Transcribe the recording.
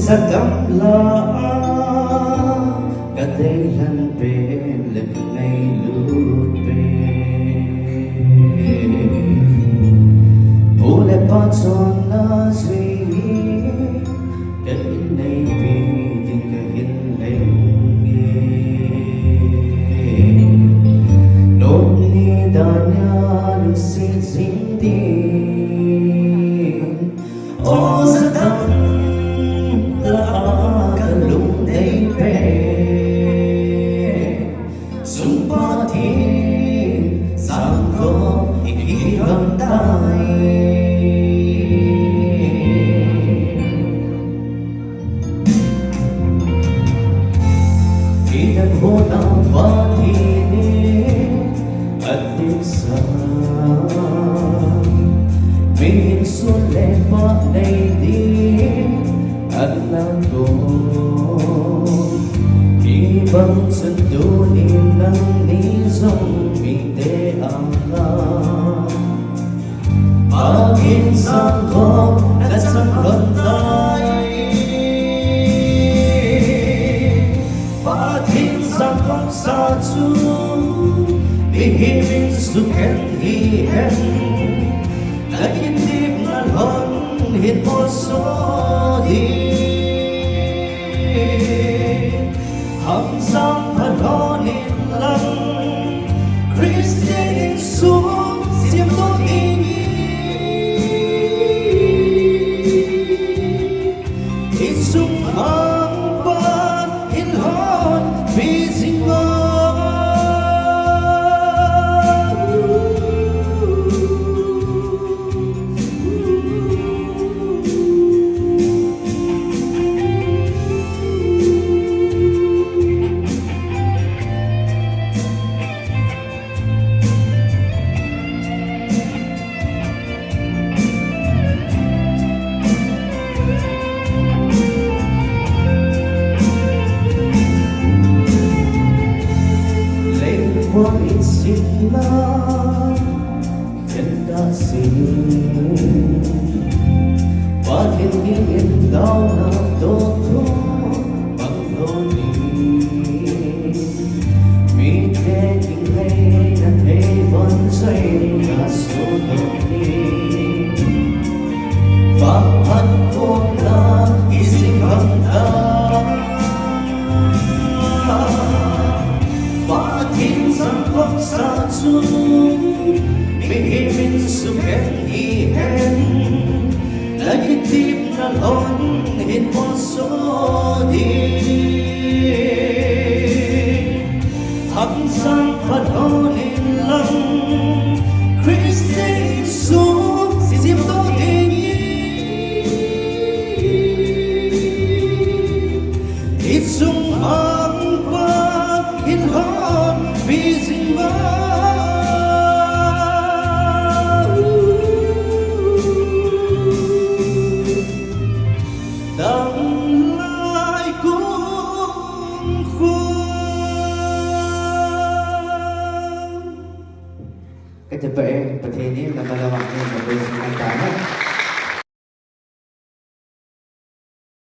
sa kamlaan kadaylan pelag ngay lupe Ule patson na swi kainay pidin kahinay Noon ni danya lusin-sintin O sa dam laagalong day pe Sumpatin sangko ihirang tayo Pinagho ng patinin at minsan may insulay pa na hindi at lago Ibang sandunin ng nisong ideala Pag-insang ko at sa kantay Pag-insang ko sa Ihiming suken-hihen Nagintip na lonhin mo sodi Hamsang panonin lang Kristi Jesus siyempre Isumang pag-ilhon Bising mo What is in love and I see But hindi daw na todo pangloni Miteking hay na heaven sa'y kasunod Bakit ko na ising handa Sangkot sa Mihimin suken-hihen Nagitip na lonhin mo sodi Hangsang panonin lang